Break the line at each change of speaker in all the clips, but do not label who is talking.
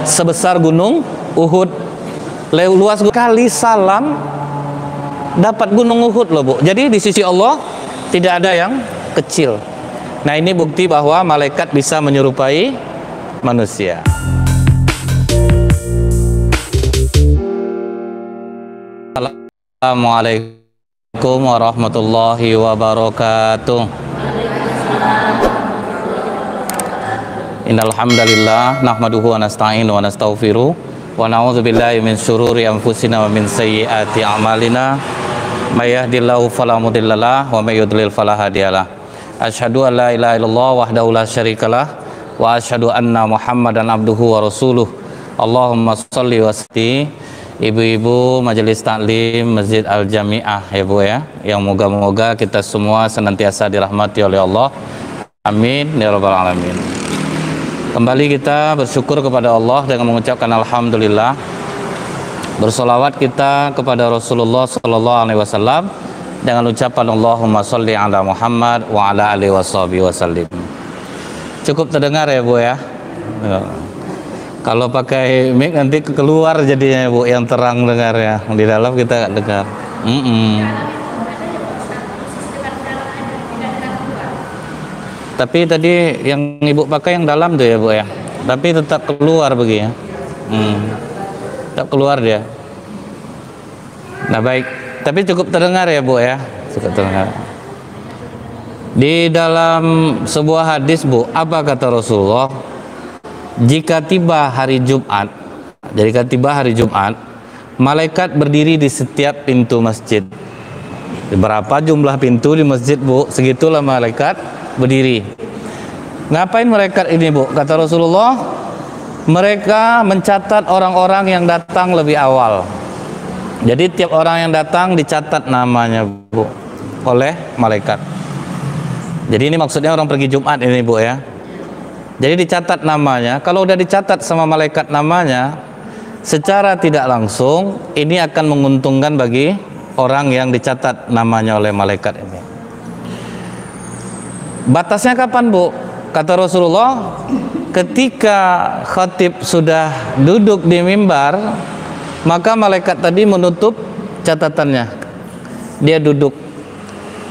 sebesar gunung Uhud. Luas kali salam dapat gunung Uhud loh Bu. Jadi di sisi Allah tidak ada yang kecil. Nah ini bukti bahwa malaikat bisa menyerupai manusia. Assalamualaikum warahmatullahi wabarakatuh. Innal hamdalillah nahmaduhu wa nasta'inu wa nastaghfiruh wa na'udzubillahi min syururi anfusina wa min sayyiati a'malina may yahdihillahu fala mudhillalah wa may yudlil fala hadiyalah. Asyhadu an la ilaha illallah wahdahu la syarikalah wa asyhadu anna Muhammadan abduhu wa rasuluh. Allahumma shalli wa sallim. Ibu-ibu majelis taklim Masjid Al-Jami'ah ya Bu ya, yang moga-moga kita semua senantiasa dirahmati oleh Allah. Amin ya rabbal alamin. Kembali kita bersyukur kepada Allah dengan mengucapkan alhamdulillah. Bersolawat kita kepada Rasulullah sallallahu alaihi wasallam dengan ucapan Allahumma sholli ala Muhammad wa ala alihi wasallim. Cukup terdengar ya Bu ya. Kalau pakai mic nanti keluar jadinya Bu, yang terang dengar ya. Di dalam kita nggak dengar. Tapi tadi yang Ibu pakai yang dalam tuh ya Bu ya. Tapi tetap keluar begini ya. Tetap keluar dia. Nah baik. Tapi cukup terdengar ya Bu ya. Cukup terdengar. Di dalam sebuah hadis Bu, apa kata Rasulullah? Jika tiba hari Jumat, malaikat berdiri di setiap pintu masjid. Berapa jumlah pintu di masjid Bu? Segitulah malaikat berdiri. Ngapain malaikat ini Bu? Kata Rasulullah, mereka mencatat orang-orang yang datang lebih awal. Jadi tiap orang yang datang dicatat namanya Bu oleh malaikat. Jadi ini maksudnya orang pergi Jumat ini Bu ya. Jadi dicatat namanya. Kalau udah dicatat sama malaikat namanya, secara tidak langsung ini akan menguntungkan bagi orang yang dicatat namanya oleh malaikat ini. Batasnya kapan Bu? Kata Rasulullah, ketika khatib sudah duduk di mimbar, maka malaikat tadi menutup catatannya. Dia duduk.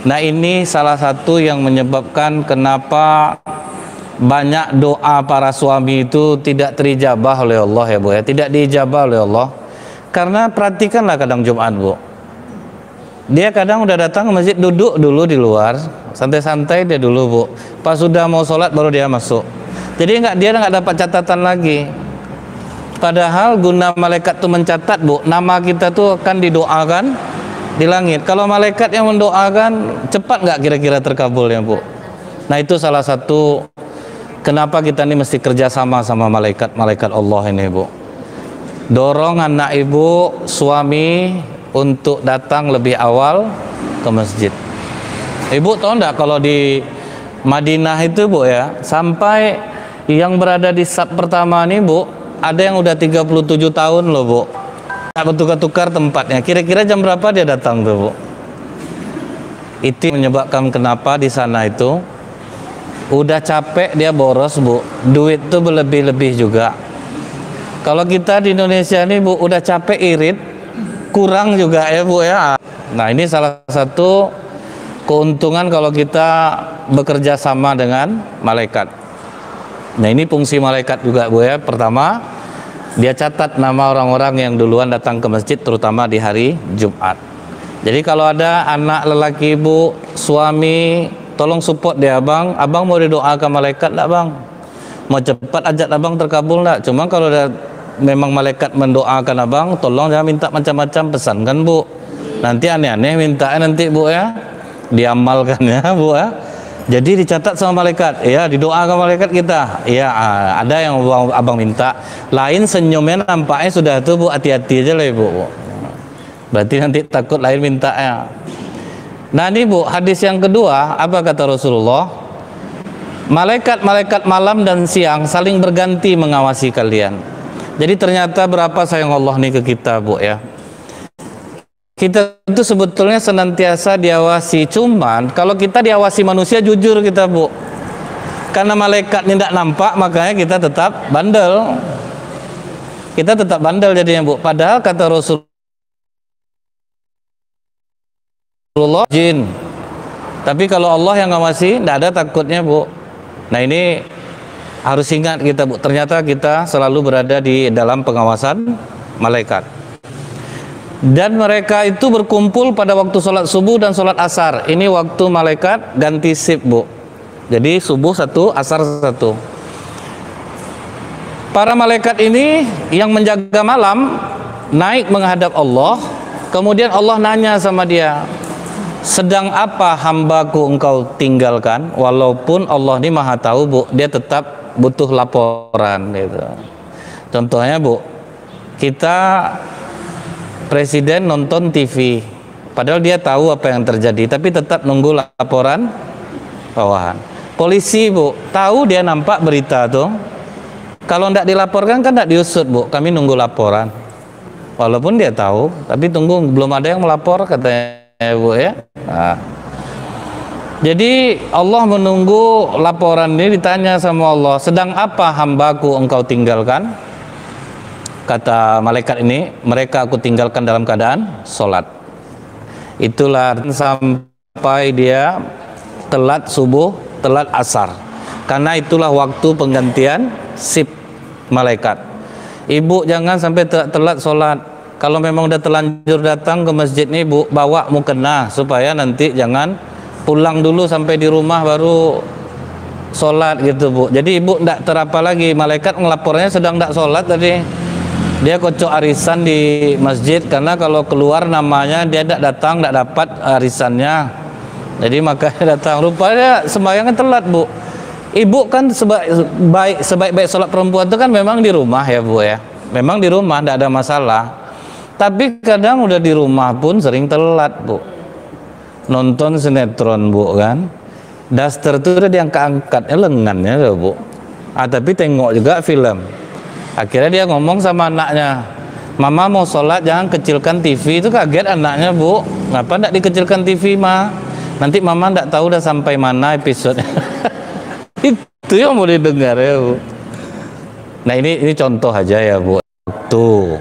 Nah ini salah satu yang menyebabkan kenapa banyak doa para suami itu tidak terijabah oleh Allah ya Bu ya, tidak diijabah oleh Allah. Karena perhatikanlah kadang Jumat Bu, dia kadang udah datang ke masjid, duduk dulu di luar, santai-santai dia dulu Bu. Pas sudah mau sholat baru dia masuk. Jadi dia nggak dapat catatan lagi. Padahal guna malaikat itu mencatat Bu, nama kita tuh akan didoakan di langit. Kalau malaikat yang mendoakan, cepat nggak kira-kira terkabulnya Bu? Nah itu salah satu kenapa kita ini mesti kerjasama sama malaikat Allah ini Bu. Dorong anak ibu, suami untuk datang lebih awal ke masjid. Ibu tahu enggak kalau di Madinah itu Bu ya, sampai yang berada di saf pertama ini Bu, ada yang udah 37 tahun loh Bu. Tak bertukar-tukar tempatnya. Kira-kira jam berapa dia datang tuh Bu? Itu menyebabkan kenapa di sana itu udah capek dia boros Bu, duit tuh berlebih-lebih juga. Kalau kita di Indonesia ini Bu, udah capek irit, kurang juga ya Bu ya. Nah ini salah satu keuntungan kalau kita bekerja sama dengan malaikat. Nah ini fungsi malaikat juga Bu ya. Pertama, dia catat nama orang-orang yang duluan datang ke masjid, terutama di hari Jumat. Jadi kalau ada anak lelaki Bu, suami, tolong support dia Abang. Abang mau didoakan malaikat enggak Bang? Mau cepat ajat Abang terkabul enggak? Cuma kalau memang malaikat mendoakan Abang, tolong jangan minta macam-macam pesan kan Bu. Nanti aneh-aneh mintanya nanti Bu ya. Diamalkan ya Bu ya. Jadi dicatat sama malaikat. Ya, didoakan malaikat kita. Ya, ada yang Abang minta. Lain senyumnya nampaknya sudah tuh Bu, hati-hati aja lah Bu. Berarti nanti takut lain mintanya. Nah ini Bu, hadis yang kedua, apa kata Rasulullah? Malaikat-malaikat malam dan siang saling berganti mengawasi kalian. Jadi ternyata berapa sayang Allah nih ke kita Bu ya. Kita itu sebetulnya senantiasa diawasi. Cuman kalau kita diawasi manusia, jujur kita Bu. Karena malaikat ini tidak nampak, makanya kita tetap bandel. kita tetap bandel jadinya Bu. Padahal kata Rasulullah jin, tapi kalau Allah yang ngawasi tidak ada takutnya Bu. Nah ini harus ingat kita Bu, ternyata kita selalu berada di dalam pengawasan malaikat. Dan mereka itu berkumpul pada waktu sholat subuh dan sholat asar. Ini waktu malaikat ganti shift Bu. Jadi subuh satu, asar satu. Para malaikat ini yang menjaga malam naik menghadap Allah. Kemudian Allah nanya sama dia, sedang apa hambaku engkau tinggalkan? Walaupun Allah ini maha tahu Bu, dia tetap butuh laporan gitu. Contohnya Bu, kita presiden nonton TV, padahal dia tahu apa yang terjadi, tapi tetap nunggu laporan bawahan. Polisi Bu, tahu dia nampak berita tuh, kalau tidak dilaporkan kan tidak diusut Bu, kami nunggu laporan. Walaupun dia tahu, tapi tunggu, belum ada yang melapor katanya Bu ya. Nah. Jadi Allah menunggu laporan ini, ditanya sama Allah, sedang apa hambaku engkau tinggalkan? Kata malaikat ini, mereka aku tinggalkan dalam keadaan sholat. Itulah sampai dia telat subuh, telat asar. Karena itulah waktu penggantian shift malaikat. Ibu jangan sampai telat sholat. Kalau memang udah terlanjur datang ke masjid nih Bu, bawa mukena supaya nanti jangan pulang dulu sampai di rumah baru sholat gitu Bu. Jadi ibu tidak terapa lagi, malaikat ngelapornya sedang tidak sholat tadi. Dia kocok arisan di masjid karena kalau keluar namanya dia tidak datang, tidak dapat arisannya. Jadi makanya datang. Rupanya sembahyangnya telat Bu. Ibu kan sebaik-baik sholat perempuan itu kan memang di rumah ya Bu ya. Memang di rumah tidak ada masalah. Tapi kadang udah di rumah pun sering telat Bu. Nonton sinetron Bu kan. Daster itu udah diangkat-angkatnya lengannya loh Bu. Tapi tengok juga film. Akhirnya dia ngomong sama anaknya, mama mau sholat jangan kecilkan TV. Itu kaget anaknya Bu, ngapa enggak dikecilkan TV Ma? Nanti mama enggak tahu udah sampai mana episode. Itu yang mau didengar ya Bu. Nah ini contoh aja ya Bu. Tuh.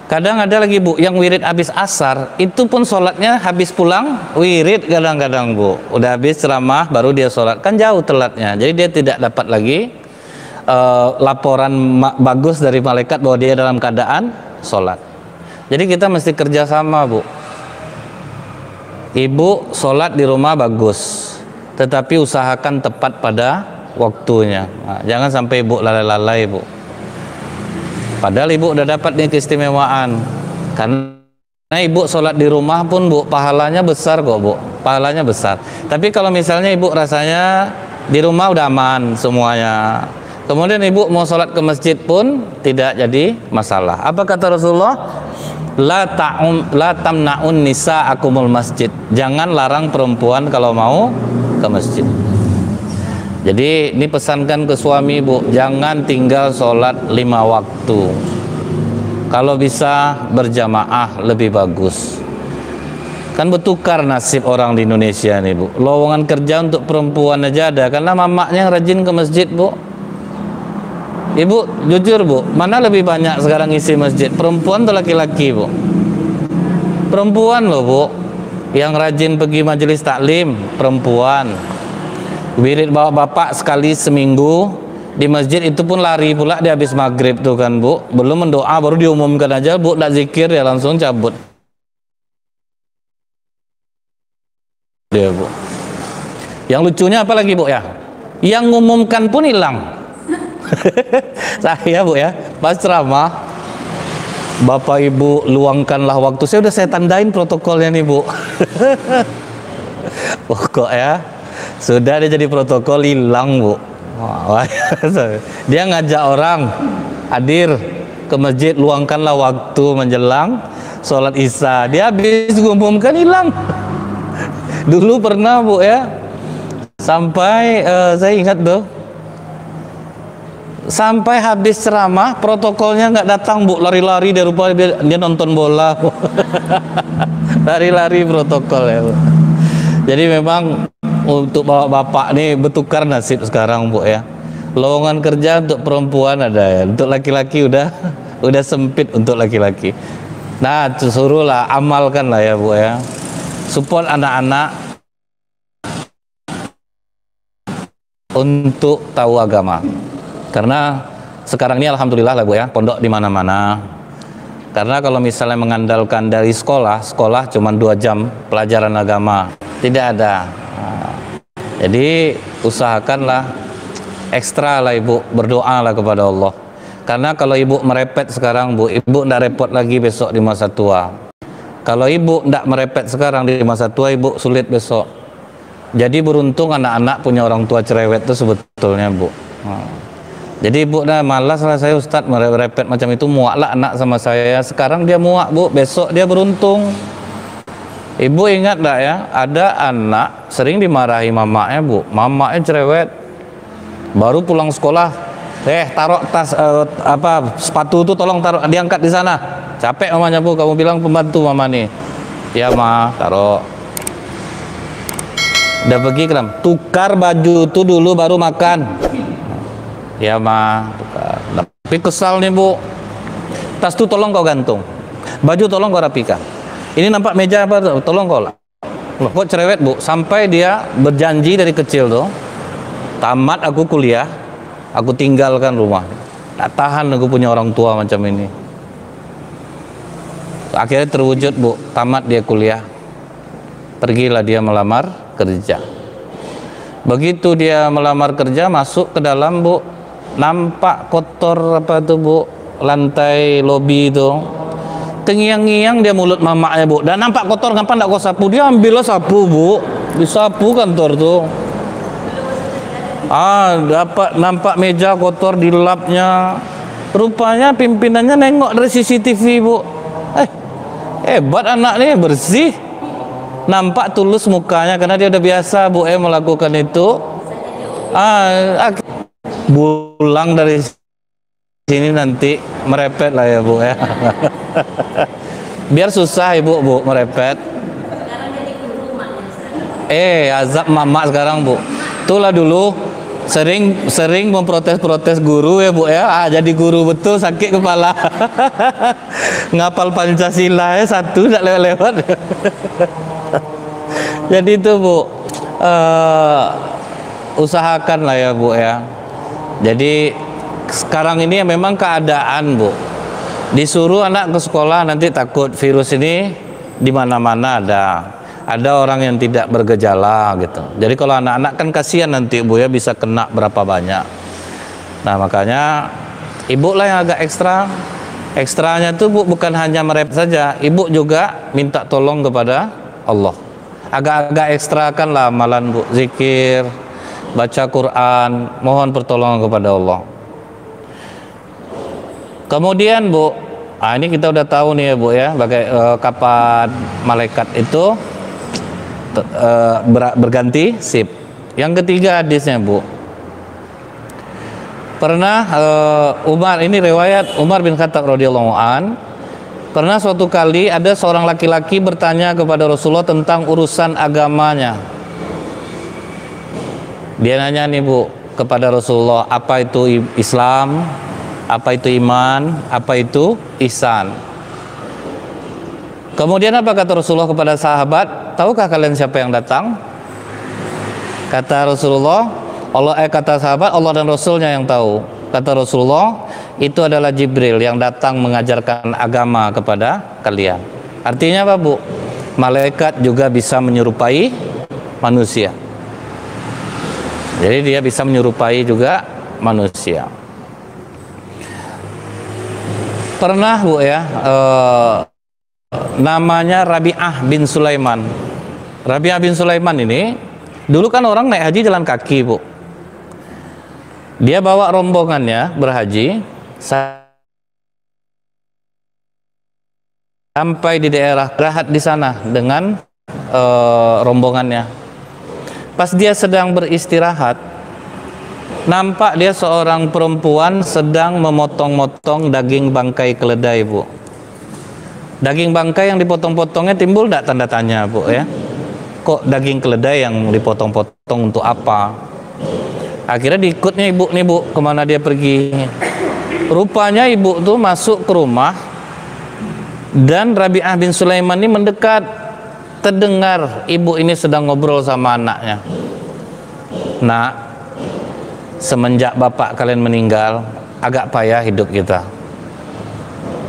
Kadang ada lagi Bu yang wirid habis asar, itu pun sholatnya habis pulang wirid kadang-kadang Bu. Udah habis ceramah baru dia sholat, kan jauh telatnya. Jadi dia tidak dapat lagi laporan bagus dari malaikat bahwa dia dalam keadaan sholat. Jadi kita mesti kerjasama Bu. Ibu sholat di rumah bagus, tetapi usahakan tepat pada waktunya. Nah, jangan sampai ibu lalai-lalai Bu. Padahal ibu udah dapat nih keistimewaan. Karena ibu sholat di rumah pun Bu, pahalanya besar kok Bu. Pahalanya besar. Tapi kalau misalnya ibu rasanya di rumah udah aman semuanya, kemudian ibu mau sholat ke masjid pun tidak jadi masalah. Apa kata Rasulullah? La tamna'un nisa akumul masjid. Jangan larang perempuan kalau mau ke masjid. Jadi ini pesankan ke suami Bu, jangan tinggal sholat 5 waktu. Kalau bisa berjamaah lebih bagus. Kan bertukar nasib orang di Indonesia nih Bu. Lowongan kerja untuk perempuan aja ada, karena mamaknya yang rajin ke masjid Bu. Ibu jujur Bu, mana lebih banyak sekarang isi masjid, perempuan atau laki-laki Bu? Perempuan loh Bu. Yang rajin pergi majelis taklim perempuan. Wirid bawa bapak sekali seminggu di masjid, itu pun lari pula dia habis maghrib tuh kan Bu. Belum mendoa baru diumumkan aja Bu, tak zikir ya langsung cabut dia Bu. Yang lucunya apa lagi Bu ya? Yang ngumumkan pun hilang. Saya Bu ya, pas ceramah, Bapak Ibu luangkanlah waktu. Saya tandain protokolnya nih Bu. Pokok ya, sudah dia jadi protokol hilang Bu. Dia ngajak orang hadir ke masjid, luangkanlah waktu menjelang sholat isya. Dia habis ngumumkan hilang. Dulu pernah Bu ya, sampai saya ingat tuh, sampai habis ceramah protokolnya nggak datang Bu, lari-lari dia rupanya dia nonton bola. Lari-lari protokol ya Bu. Jadi memang untuk bapak nih bertukar nasib sekarang Bu ya. Lowongan kerja untuk perempuan ada ya, untuk laki-laki udah sempit untuk laki-laki. Nah, suruhlah, amalkan lah ya Bu ya. Support anak-anak untuk tahu agama. Karena sekarang ini alhamdulillah lah Bu ya, pondok di mana-mana. Karena kalau misalnya mengandalkan dari sekolah cuma 2 jam pelajaran agama, tidak ada. Nah, jadi usahakanlah ekstra lah Ibu, berdoa lah kepada Allah. Karena kalau Ibu merepet sekarang Bu, Ibu tidak repot lagi besok di masa tua. Kalau Ibu tidak merepet sekarang di masa tua, Ibu sulit besok. Jadi beruntung anak-anak punya orang tua cerewet itu sebetulnya Bu. Nah, jadi Ibu dah malas lah saya Ustadz merepet macam itu, muak lah anak sama saya. Sekarang dia muak Bu, besok dia beruntung. Ibu ingat tak ya, ada anak sering dimarahi mamanya Bu, mamanya cerewet. Baru pulang sekolah, taruh tas sepatu itu tolong taruh diangkat di sana. Capek mamanya Bu, kamu bilang pembantu mama nih. Ya Ma, taruh. Udah pergi kan, tukar baju itu dulu baru makan. Ya Ma, tukar. Tapi kesal nih Bu. Tas itu tolong kau gantung. Baju tolong kau rapikan. Ini nampak meja apa tuh? Tolong kau lah. Loh, kok cerewet Bu? Sampai dia berjanji dari kecil tuh, tamat aku kuliah, aku tinggalkan rumah. Tak tahan aku punya orang tua macam ini. Akhirnya terwujud Bu, tamat dia kuliah. Pergilah dia melamar kerja. Begitu dia melamar kerja, masuk ke dalam Bu, nampak kotor apa tuh Bu, lantai lobi itu. Tengiang-ngiang dia mulut mamaknya Bu, dan nampak kotor, kenapa enggak kau sapu? Dia ambillah sapu Bu, disapu kantor tuh. Dapat nampak meja kotor di lapnya. Rupanya pimpinannya nengok dari CCTV Bu. Hebat anak nih, bersih. Nampak tulus mukanya karena dia udah biasa Bu melakukan itu. Pulang dari sini nanti merepet lah ya Bu ya. Biar susah Ibu Bu merepet. Azab mama sekarang Bu. Itulah dulu sering memprotes-protes guru ya Bu ya. Jadi guru betul sakit kepala. Ngapal Pancasila ya satu tidak lewat-lewat. Jadi itu Bu, usahakan lah ya Bu ya. Jadi sekarang ini memang keadaan Bu, disuruh anak ke sekolah nanti takut virus ini di mana-mana ada orang yang tidak bergejala gitu. Jadi kalau anak-anak kan kasihan nanti Bu ya, bisa kena berapa banyak. Nah makanya Ibu lah yang agak ekstra. Ekstranya tuh Bu bukan hanya merepet saja, Ibu juga minta tolong kepada Allah. Agak-agak ekstrakan lah amalan Bu, zikir, baca Quran, mohon pertolongan kepada Allah. Kemudian Bu, ini kita udah tahu nih ya Bu ya, kapan malaikat itu berganti sip. Yang ketiga hadisnya Bu, pernah Umar, ini riwayat Umar bin Khattab radhiyallahu an, pernah suatu kali ada seorang laki-laki bertanya kepada Rasulullah tentang urusan agamanya. Dia nanya nih Bu kepada Rasulullah, apa itu Islam, apa itu iman, apa itu ihsan. Kemudian apa kata Rasulullah kepada sahabat? Tahukah kalian siapa yang datang? Kata Rasulullah, kata sahabat, Allah dan Rasulnya yang tahu. Kata Rasulullah, itu adalah Jibril yang datang mengajarkan agama kepada kalian. Artinya apa Bu? Malaikat juga bisa menyerupai manusia. Jadi dia bisa menyerupai juga manusia. Pernah Bu ya, namanya Rabi'ah bin Sulaiman. Rabi'ah bin Sulaiman ini dulu kan orang naik haji jalan kaki Bu. Dia bawa rombongannya berhaji sampai di daerah Rahat di sana dengan rombongannya. Pas dia sedang beristirahat, nampak dia seorang perempuan sedang memotong-motong daging bangkai keledai Bu. Daging bangkai yang dipotong-potongnya, timbul tidak tanda tanya Bu ya? Kok daging keledai yang dipotong-potong untuk apa? Akhirnya diikutnya ibu nih bu, kemana dia pergi. Rupanya ibu tuh masuk ke rumah, dan Rabi'ah bin Sulaiman ini mendekat, terdengar ibu ini sedang ngobrol sama anaknya. Nak, semenjak bapak kalian meninggal, agak payah hidup kita.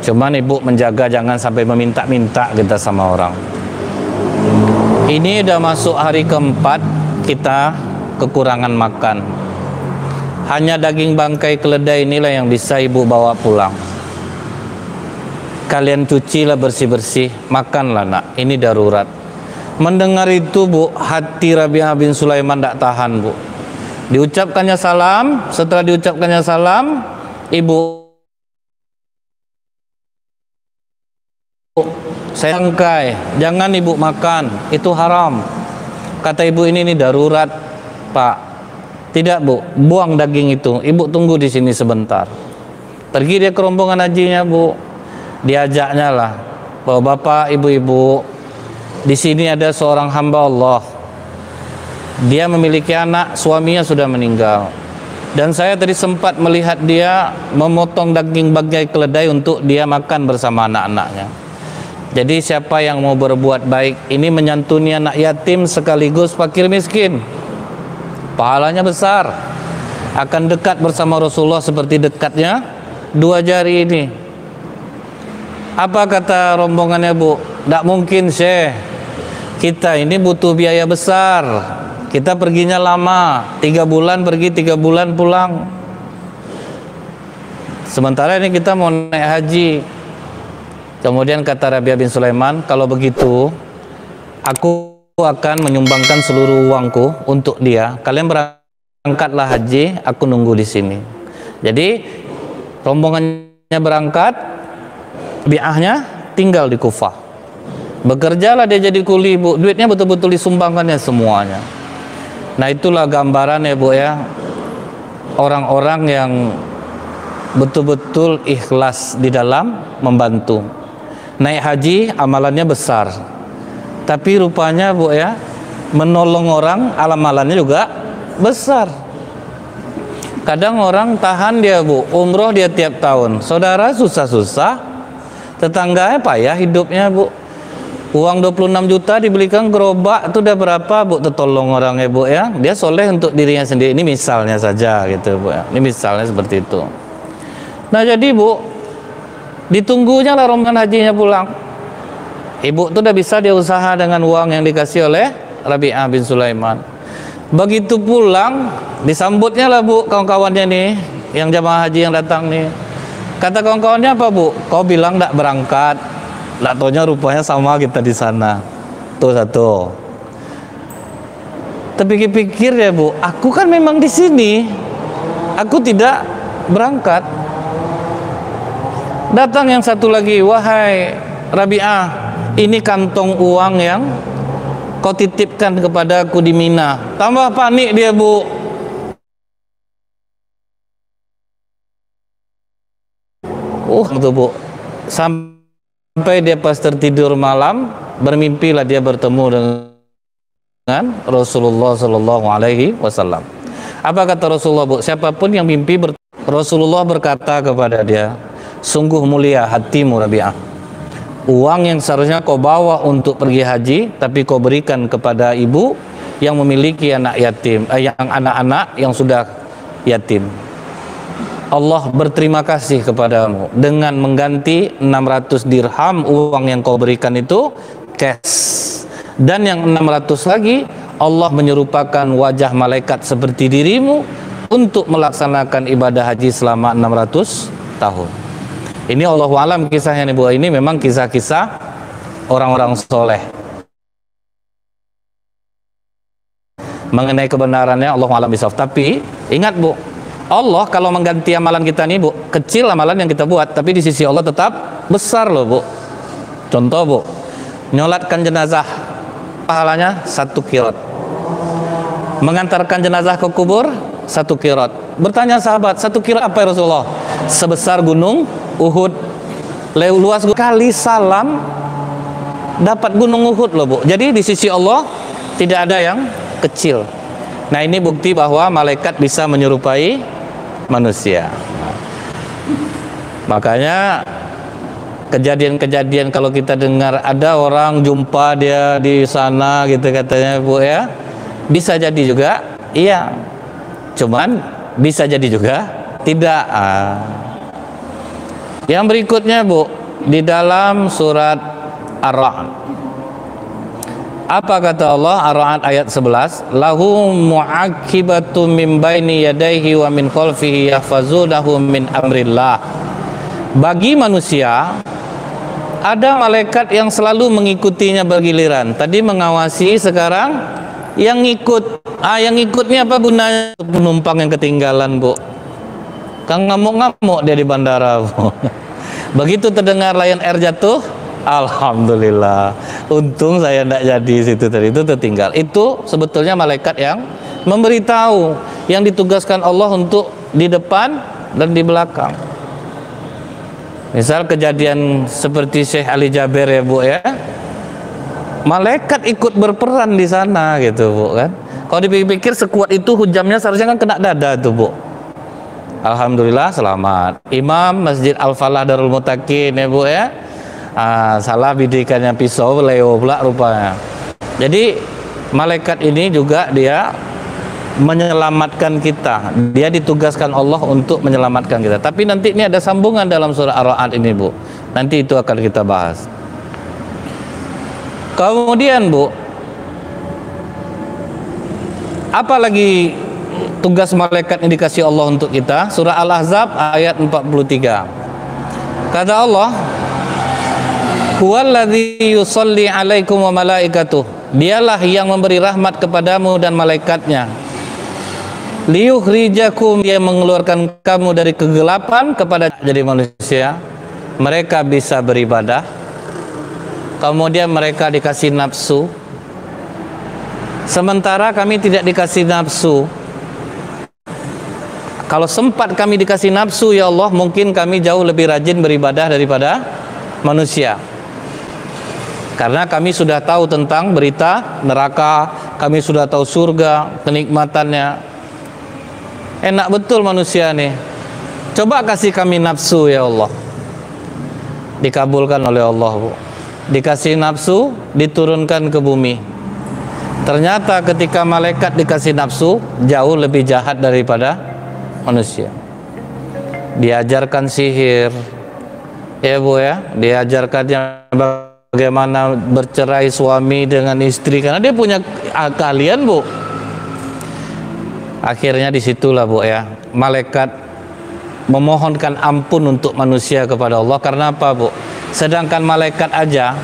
Cuman ibu menjaga jangan sampai meminta-minta kita sama orang. Ini udah masuk hari keempat kita kekurangan makan. Hanya daging bangkai keledai inilah yang bisa ibu bawa pulang. Kalian cucilah bersih-bersih, makanlah nak, ini darurat. Mendengar itu bu, hati Rabi'ah bin Sulaiman tak tahan bu. Diucapkannya salam, setelah diucapkannya salam, ibu saya angkai, jangan ibu makan, itu haram. Kata ibu ini darurat pak. Tidak bu, buang daging itu, ibu tunggu di sini sebentar. Pergi dia ke rombongan hajinya bu, diajaknya lah bahwa bapak ibu-ibu di sini ada seorang hamba Allah. Dia memiliki anak, suaminya sudah meninggal. Dan saya tadi sempat melihat dia memotong daging bangkai keledai untuk dia makan bersama anak-anaknya. Jadi siapa yang mau berbuat baik, ini menyantuni anak yatim sekaligus fakir miskin, pahalanya besar, akan dekat bersama Rasulullah seperti dekatnya 2 jari ini. Apa kata rombongannya bu? Tidak mungkin Syekh, kita ini butuh biaya besar, kita perginya lama, 3 bulan pergi 3 bulan pulang. Sementara ini kita mau naik haji. Kemudian kata Rabi'ah bin Sulaiman, kalau begitu aku akan menyumbangkan seluruh uangku untuk dia. Kalian berangkatlah haji, aku nunggu di sini. Jadi rombongannya berangkat, Rabi'ahnya tinggal di Kufah. Bekerjalah dia jadi kuli bu, duitnya betul-betul disumbangkannya semuanya. Nah itulah gambaran ya bu ya, orang-orang yang betul-betul ikhlas di dalam membantu. Naik haji amalannya besar, tapi rupanya bu ya, menolong orang amalannya juga besar. Kadang orang tahan dia bu, umroh dia tiap tahun, saudara susah-susah, tetangganya payah hidupnya bu. Uang 26 juta dibelikan gerobak, itu udah berapa bu, tertolong orangnya bu ya. Dia soleh untuk dirinya sendiri, ini misalnya saja gitu bu ya. Ini misalnya seperti itu. Nah jadi bu, ditunggunya lah rombongan hajinya pulang. Ibu tuh udah bisa dia usaha dengan uang yang dikasih oleh Rabi'ah bin Sulaiman. Begitu pulang, disambutnya lah bu kawan-kawannya nih, yang jamaah haji yang datang nih. Kata kawan-kawannya apa bu? Kau bilang tak berangkat, tak taunya rupanya sama kita di sana. Tuh satu. Terpikir-pikir ya bu, aku kan memang di sini, aku tidak berangkat. Datang yang satu lagi, wahai Rabi'ah, ini kantong uang yang kau titipkan kepada aku di Mina. Tambah panik dia bu. Itu bu, sampai dia pas tertidur malam, bermimpilah dia bertemu dengan Rasulullah Sallallahu Alaihi Wasallam. Apa kata Rasulullah bu? Siapapun yang mimpi Rasulullah berkata kepada dia, sungguh mulia hatimu Rabi'ah. Uang yang seharusnya kau bawa untuk pergi haji, tapi kau berikan kepada ibu yang memiliki anak yatim, yang anak-anak yang sudah yatim. Allah berterima kasih kepadamu dengan mengganti 600 dirham uang yang kau berikan itu cash. Dan yang 600 lagi Allah menyerupakan wajah malaikat seperti dirimu untuk melaksanakan ibadah haji selama 600 tahun. Ini Allahu alam kisahnya nih bu. Ini memang kisah-kisah orang-orang soleh. Mengenai kebenarannya Allahu alam bisawab. Tapi ingat bu, Allah kalau mengganti amalan kita nih bu, kecil amalan yang kita buat, tapi di sisi Allah tetap besar loh bu. Contoh bu, nyolatkan jenazah, pahalanya 1 qirat. Mengantarkan jenazah ke kubur 1 qirat. Bertanya sahabat, 1 qirat apa ya Rasulullah? Sebesar gunung Uhud. Luas kali salam dapat gunung Uhud loh bu. Jadi di sisi Allah tidak ada yang kecil. Nah, ini bukti bahwa malaikat bisa menyerupai manusia. Makanya kejadian-kejadian kalau kita dengar ada orang jumpa dia di sana gitu katanya Bu ya, bisa jadi juga iya, cuman bisa jadi juga tidak. Yang berikutnya Bu, di dalam surat Ar-Ra'd, apa kata Allah? Ar-Ra'd ayat 11, lahu mu'aqibatum min baini yadayhi wa min khalfihi yahfazunahu min amrillah. Bagi manusia ada malaikat yang selalu mengikutinya bergiliran. Tadi mengawasi, sekarang yang ikut. Yang ikutnya apa gunanya? Penumpang yang ketinggalan Bu, kan ngamuk-ngamuk dia di bandara Bu. Begitu terdengar Lion Air jatuh, alhamdulillah, untung saya tidak jadi situ tadi, itu tertinggal. Itu sebetulnya malaikat yang memberitahu, yang ditugaskan Allah untuk di depan dan di belakang. Misal kejadian seperti Syekh Ali Jaber ya Bu ya, malaikat ikut berperan di sana gitu Bu kan. Kalau dipikir-pikir sekuat itu hujamnya seharusnya kan kena dada tuh Bu. Alhamdulillah selamat. Imam Masjid Al-Falah Darul Mutakin ya Bu ya, salah bidikannya pisau, Leo pula rupanya. Jadi malaikat ini juga dia menyelamatkan kita. Dia ditugaskan Allah untuk menyelamatkan kita. Tapi nanti ini ada sambungan dalam surah Ar-Ra'd ini Bu. Nanti itu akan kita bahas. Kemudian Bu, apa lagi tugas malaikat yang dikasih Allah untuk kita? Surah Al-Ahzab ayat 43. Kata Allah, huwallazi yusalli alaikum wa malaikatuh. Dialah yang memberi rahmat kepadamu dan malaikatnya. Liyukhrijakum, dia mengeluarkan kamu dari kegelapan kepada jadi manusia. Mereka bisa beribadah. Kemudian mereka dikasih nafsu. Sementara kami tidak dikasih nafsu. Kalau sempat kami dikasih nafsu ya Allah, mungkin kami jauh lebih rajin beribadah daripada manusia. Karena kami sudah tahu tentang berita neraka, kami sudah tahu surga, kenikmatannya. Enak betul manusia nih. Coba kasih kami nafsu ya Allah. Dikabulkan oleh Allah Bu. Dikasih nafsu, diturunkan ke bumi. Ternyata ketika malaikat dikasih nafsu, jauh lebih jahat daripada manusia. Diajarkan sihir ya Bu ya, diajarkannya bagaimana bercerai suami dengan istri, karena dia punya keahlian Bu. Akhirnya disitulah Bu ya, malaikat memohonkan ampun untuk manusia kepada Allah. Karena apa Bu? Sedangkan malaikat aja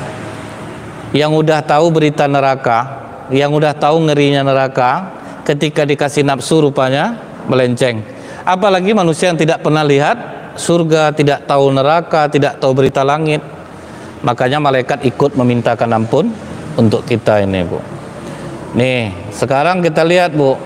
yang udah tahu berita neraka, yang udah tahu ngerinya neraka, ketika dikasih nafsu rupanya melenceng. Apalagi manusia yang tidak pernah lihat surga, tidak tahu neraka, tidak tahu berita langit. Makanya malaikat ikut memintakan ampun untuk kita ini Bu. Nih sekarang kita lihat Bu,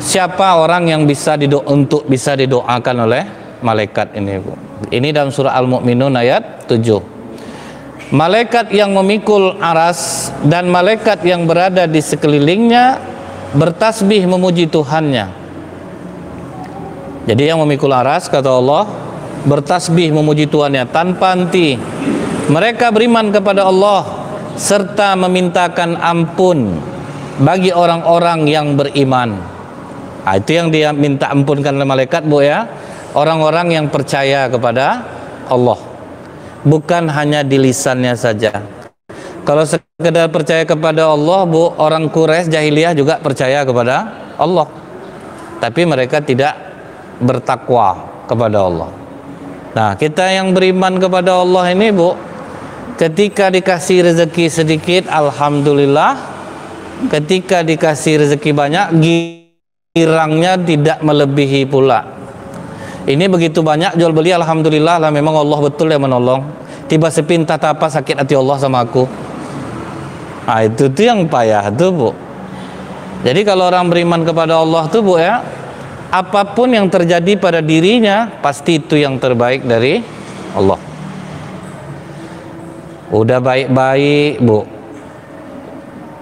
siapa orang yang bisa didoakan oleh malaikat ini Bu. Ini dalam surah Al-Mu'minun ayat 7. Malaikat yang memikul aras dan malaikat yang berada di sekelilingnya bertasbih memuji Tuhannya. Jadi yang memikul aras, kata Allah, bertasbih memuji Tuhannya tanpa henti. Mereka beriman kepada Allah serta memintakan ampun bagi orang-orang yang beriman. Itu yang dia minta ampunkan oleh malaikat Bu ya, orang-orang yang percaya kepada Allah, bukan hanya di lisannya saja. Kalau sekedar percaya kepada Allah Bu, orang Quraisy jahiliyah juga percaya kepada Allah, tapi mereka tidak bertakwa kepada Allah. Nah kita yang beriman kepada Allah ini Bu, ketika dikasih rezeki sedikit alhamdulillah, ketika dikasih rezeki banyak girangnya tidak melebihi pula. Ini begitu banyak jual beli, alhamdulillah lah, memang Allah betul yang menolong. Tiba sepinta apa sakit hati Allah sama aku. Nah itu tuh yang payah tuh Bu. Jadi kalau orang beriman kepada Allah tuh Bu ya, apapun yang terjadi pada dirinya pasti itu yang terbaik dari Allah. Udah baik-baik Bu,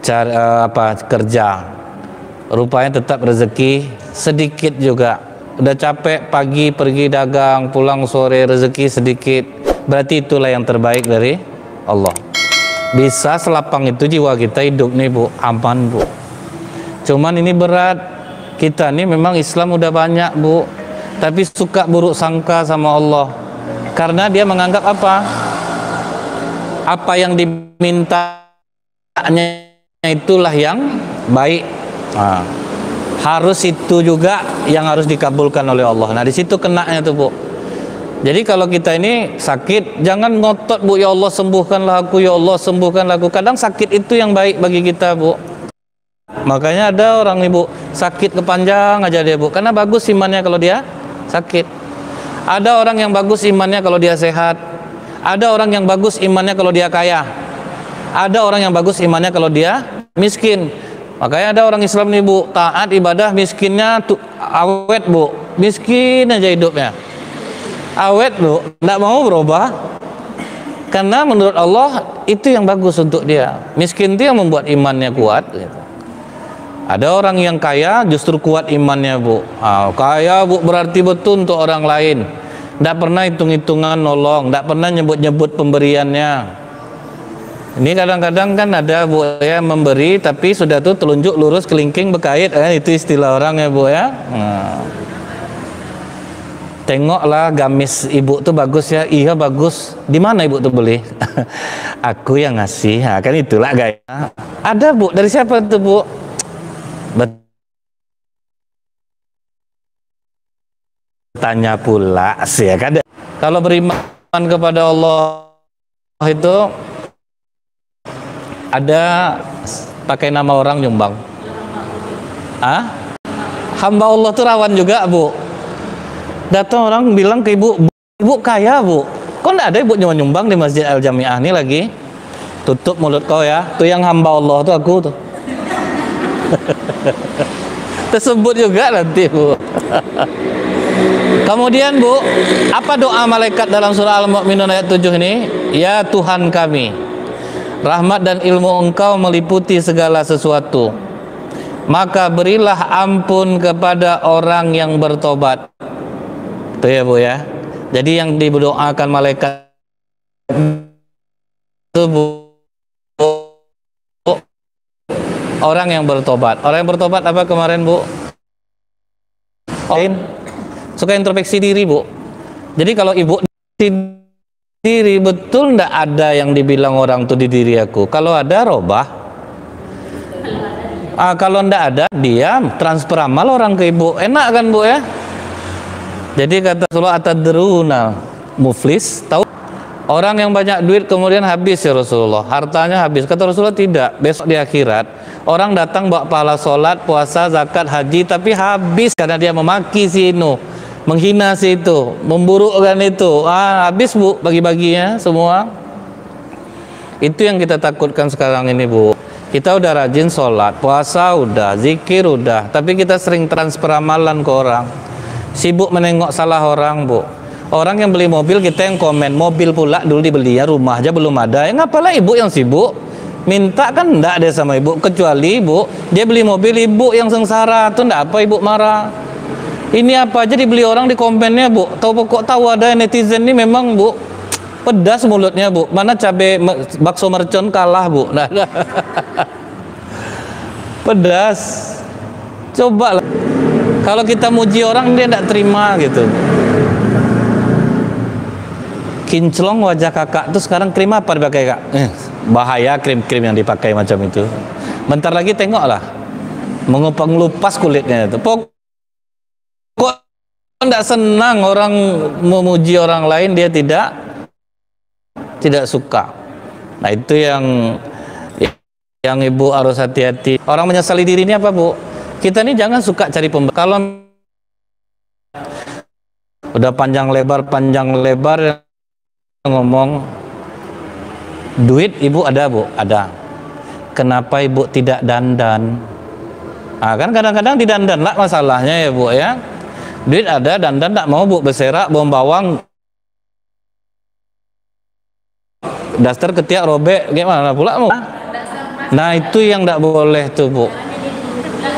cara kerja, rupanya tetap rezeki sedikit juga. Udah capek pagi pergi dagang, pulang sore rezeki sedikit, berarti itulah yang terbaik dari Allah. Bisa selapang itu jiwa kita hidup nih Bu, aman Bu. Cuman ini berat, kita nih memang Islam udah banyak Bu, tapi suka buruk sangka sama Allah, karena dia menganggap apa yang dimintanya itulah yang baik. Nah, harus itu juga yang harus dikabulkan oleh Allah. Nah di situ kenanya tuh Bu. Jadi kalau kita ini sakit, jangan ngotot Bu, ya Allah sembuhkanlah aku, ya Allah sembuhkanlah aku. Kadang sakit itu yang baik bagi kita Bu. Makanya ada orang nih Bu, sakit kepanjang aja dia Bu, karena bagus imannya kalau dia sakit. Ada orang yang bagus imannya kalau dia sehat. Ada orang yang bagus imannya kalau dia kaya. Ada orang yang bagus imannya kalau dia miskin. Makanya ada orang Islam nih Bu, taat ibadah, miskinnya awet Bu, miskin aja hidupnya. Awet Bu, tidak mau berubah, karena menurut Allah itu yang bagus untuk dia. Miskin itu yang membuat imannya kuat gitu. Ada orang yang kaya justru kuat imannya Bu. Kaya Bu berarti betul untuk orang lain, tidak pernah hitung-hitungan nolong, tidak pernah nyebut-nyebut pemberiannya. Ini kadang-kadang kan ada Bu ya, memberi tapi sudah tuh telunjuk lurus kelingking bekait, itu istilah orang ya Bu ya. Tengoklah gamis ibu tuh bagus ya, iya bagus. Di mana ibu tuh beli? Aku yang ngasih, kan itulah gaya. Ada Bu, dari siapa tuh Bu? Tanya pula sih ya kan. Kalau beriman kepada Allah itu ada pakai nama orang nyumbang. Hamba Allah tuh rawan juga Bu. Datang orang bilang ke ibu, ibu kaya Bu, kok enggak ada ibu nyumbang di Masjid Al Jamiah ini lagi? Tutup mulut kau ya, tuh yang hamba Allah tuh aku tuh. Tersebut juga nanti Bu. Kemudian Bu, apa doa malaikat dalam surah Al-Mu'minun ayat 7 ini? Ya Tuhan kami, rahmat dan ilmu Engkau meliputi segala sesuatu, maka berilah ampun kepada orang yang bertobat. Itu ya Bu ya. Jadi yang didoakan malaikat itu Bu, orang yang bertobat. Orang yang bertobat apa kemarin Bu? Suka introspeksi diri Bu. Jadi kalau ibu diri betul ndak ada yang dibilang orang tuh di diri aku. Kalau ada robah. Kalau ndak ada diam, transfer amal orang ke ibu. Enak kan Bu ya? Jadi kata Rasulullah, atadruna muflis, tahu orang yang banyak duit kemudian habis ya Rasulullah, hartanya habis. Kata Rasulullah tidak, besok di akhirat orang datang bawa pahala sholat, puasa, zakat, haji, tapi habis karena dia memaki si itu, menghina si itu, memburukkan itu, habis Bu bagi-baginya semua. Itu yang kita takutkan sekarang ini Bu. Kita udah rajin sholat, puasa udah, zikir udah, tapi kita sering transfer amalan ke orang. Sibuk menengok salah orang Bu. Orang yang beli mobil kita yang komen, mobil pula dulu dibelinya, rumah aja belum ada. Ngapalah ibu yang sibuk? Minta kan enggak ada sama ibu, kecuali ibu dia beli mobil, ibu yang sengsara tuh enggak apa ibu marah. Ini apa aja dibeli orang di komennya Bu. Kok tahu ada netizen ini memang Bu pedas mulutnya Bu. Mana cabai bakso mercon kalah Bu. Nah, pedas. Coba lah. Kalau kita muji orang dia tidak terima gitu. Kinclong wajah kakak itu sekarang krim apa dipakai Kak? Bahaya krim-krim yang dipakai macam itu. Bentar lagi tengoklah mengupang lupas kulitnya itu. Kok tidak senang orang memuji orang lain, dia tidak suka. Nah itu yang ibu harus hati-hati. Orang menyesali diri ini apa Bu? Kita ini jangan suka cari pembeli. Kalau udah panjang lebar ngomong duit ibu ada Bu, ada. Kenapa ibu tidak dandan? Kan kadang-kadang didandan lah masalahnya ya Bu ya. Duit ada, dandan tak mau Bu, berserak, bom bawang, daster ketiak robek, gimana pula mau? Nah itu yang tidak boleh tuh Bu.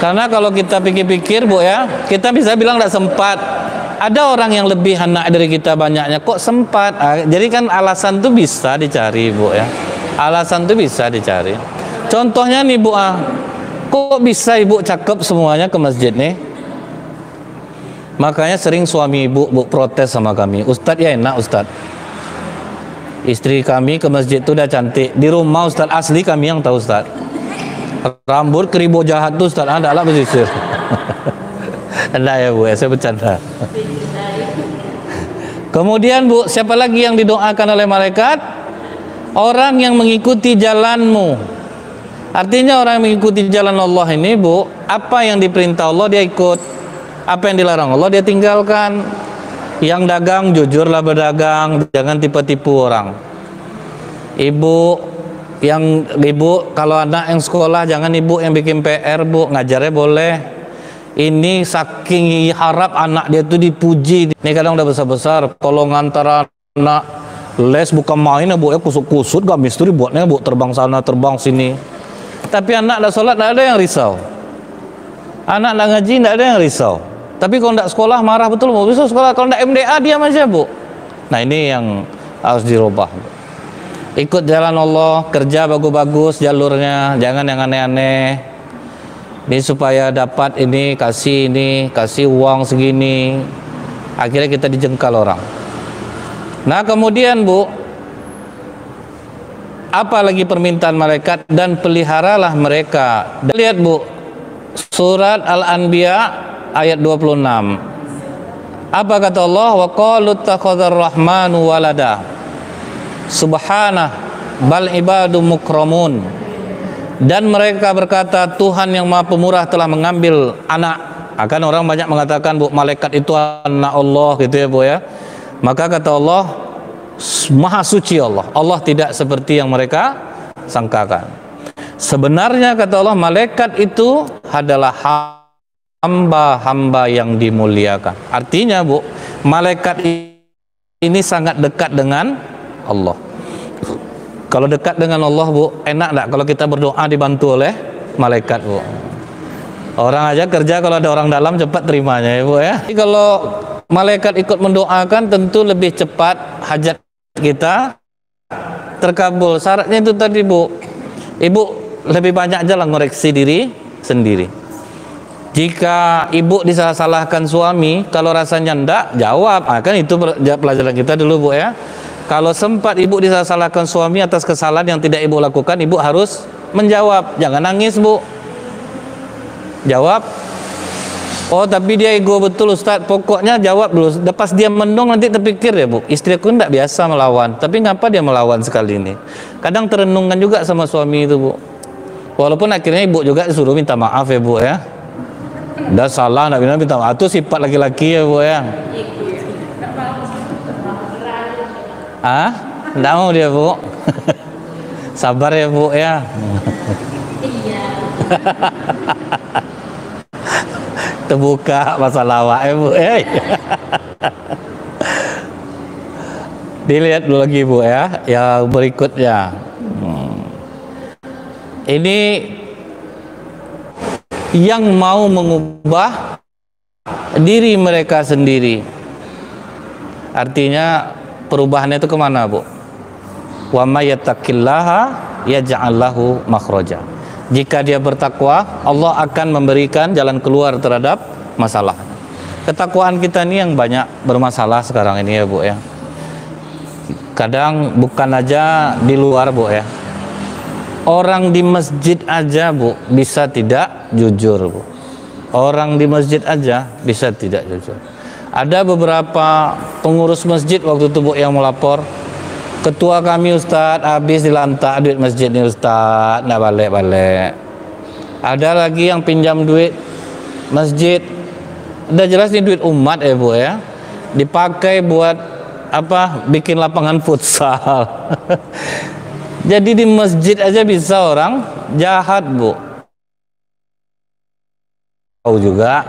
Karena kalau kita pikir-pikir Bu ya, kita bisa bilang tidak sempat. Ada orang yang lebih anak dari kita banyaknya, kok sempat? Jadi kan alasan tuh bisa dicari Bu ya. Alasan tuh bisa dicari. Contohnya nih Bu, kok bisa ibu cakep semuanya ke masjid nih? Makanya sering suami ibu protes sama kami, Ustadz ya enak Ustadz, istri kami ke masjid tuh udah cantik, di rumah Ustadz asli kami yang tahu Ustadz, rambut keribu jahat tuh Ustadz, ada lah pesisir. Enggak ya Bu ya, saya bercanda. Kemudian Bu, siapa lagi yang didoakan oleh malaikat? Orang yang mengikuti jalanmu. Artinya orang yang mengikuti jalan Allah ini Bu, apa yang diperintah Allah dia ikut, apa yang dilarang Allah dia tinggalkan. Yang dagang jujurlah berdagang, jangan tipu-tipu orang. Ibu kalau anak yang sekolah, jangan ibu yang bikin PR Bu, ngajarnya boleh. Ini saking harap anak dia tuh dipuji. Ini kadang udah besar-besar, tolong antara anak les bukan main ya Bu ya, kusut-kusut gak misteri buatnya Bu, terbang sana terbang sini. Tapi anak dah sholat tidak ada yang risau, anak dah ngaji tidak ada yang risau. Tapi kalau tidak sekolah marah betul Bu, bisa sekolah, kalau tidak MDA diam aja Bu. Nah ini yang harus dirubah Bu. Ikut jalan Allah, kerja bagus-bagus jalurnya, jangan yang aneh-aneh. Ini supaya dapat ini, kasih uang segini, akhirnya kita dijengkal orang. Nah kemudian Bu, apa lagi permintaan malaikat? Dan peliharalah mereka. Dan lihat Bu, surat Al-Anbiya ayat 26. Apa kata Allah? Wa qalu takhadzar rahmanu walada. Subhanah bal ibadu mukramun. Dan mereka berkata, Tuhan yang Maha Pemurah telah mengambil anak. Akan orang banyak mengatakan Bu, malaikat itu anak Allah gitu ya Bu ya. Maka kata Allah, Maha suci Allah, Allah tidak seperti yang mereka sangkakan. Sebenarnya kata Allah, malaikat itu adalah hamba-hamba yang dimuliakan. Artinya Bu, malaikat ini sangat dekat dengan Allah. Kalau dekat dengan Allah Bu, enak tak kalau kita berdoa dibantu oleh malaikat Bu? Orang aja kerja kalau ada orang dalam cepat terimanya ya Bu ya. Jadi kalau malaikat ikut mendoakan tentu lebih cepat hajat kita terkabul. Syaratnya itu tadi Bu, ibu lebih banyak aja lah ngoreksi diri sendiri. Jika ibu disalah-salahkan suami, kalau rasanya ndak, jawab. Kan itu pelajaran kita dulu Bu ya. Kalau sempat ibu disalah-salahkan suami atas kesalahan yang tidak ibu lakukan, ibu harus menjawab. Jangan nangis Bu, jawab. Oh tapi dia ego betul Ustadz, pokoknya jawab dulu. Lepas dia mendung nanti terpikir ya Bu, istriku tidak biasa melawan, tapi ngapa dia melawan sekali ini. Kadang terenungkan juga sama suami itu Bu. Walaupun akhirnya ibu juga disuruh minta maaf ya Bu ya. Dah salah, nak minta maaf, itu sifat laki-laki ya Bu ya. Tidak mau dia Bu. Sabar ya Bu ya. Terbuka masalah awak ya Bu. Dilihat dulu lagi Bu ya, yang berikutnya. Ini yang mau mengubah diri mereka sendiri. Artinya perubahannya itu kemana Bu? Wa may yattaqillaha yaj'al lahu makhraja. Jika dia bertakwa, Allah akan memberikan jalan keluar terhadap masalah. Ketakwaan kita ini yang banyak bermasalah sekarang ini ya Bu ya. Kadang bukan aja di luar Bu ya. Orang di masjid aja Bu bisa tidak jujur Bu. Orang di masjid aja bisa tidak jujur. Ada beberapa pengurus masjid waktu itu Bu yang melapor, ketua kami Ustadz habis dilantak duit masjid ini Ustadz, nggak balik-balik. Ada lagi yang pinjam duit masjid, udah jelas ini duit umat ya Bu ya, dipakai buat apa, bikin lapangan futsal. Jadi di masjid aja bisa orang jahat Bu. Tahu juga.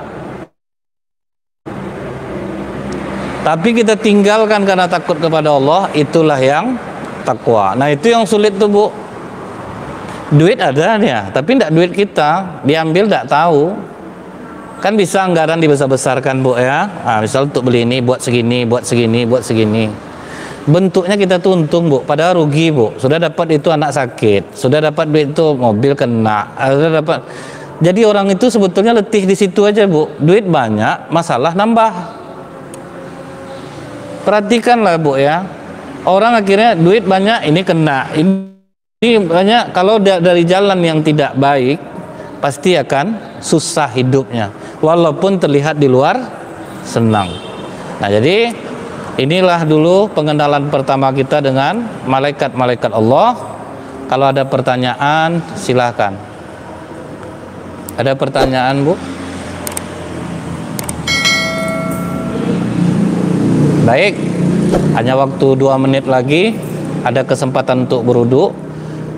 Tapi kita tinggalkan karena takut kepada Allah, itulah yang takwa. Nah itu yang sulit tuh Bu. Duit ada ya, tapi tidak duit kita, diambil tidak tahu. Kan bisa anggaran dibesar-besarkan Bu ya. Nah, misal untuk beli ini buat segini, buat segini, buat segini. Bentuknya kita tuh untung Bu, padahal rugi Bu. Sudah dapat itu anak sakit, sudah dapat duit itu mobil kena, sudah dapat. Jadi orang itu sebetulnya letih di situ aja Bu. Duit banyak, masalah nambah. Perhatikanlah Bu ya. Orang akhirnya duit banyak, ini kena, ini banyak. Kalau dari jalan yang tidak baik, pasti akan susah hidupnya. Walaupun terlihat di luar senang. Nah jadi inilah dulu pengenalan pertama kita dengan malaikat-malaikat Allah. Kalau ada pertanyaan silahkan. Ada pertanyaan Bu? Baik, hanya waktu 2 menit lagi, ada kesempatan untuk berwudu.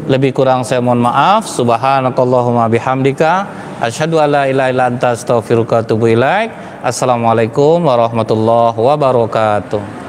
Lebih kurang saya mohon maaf. Subhanakallahumma bihamdika asyhadu an la ilaha illa anta astaghfiruka wa atubu ilaik. Assalamualaikum warahmatullahi wabarakatuh.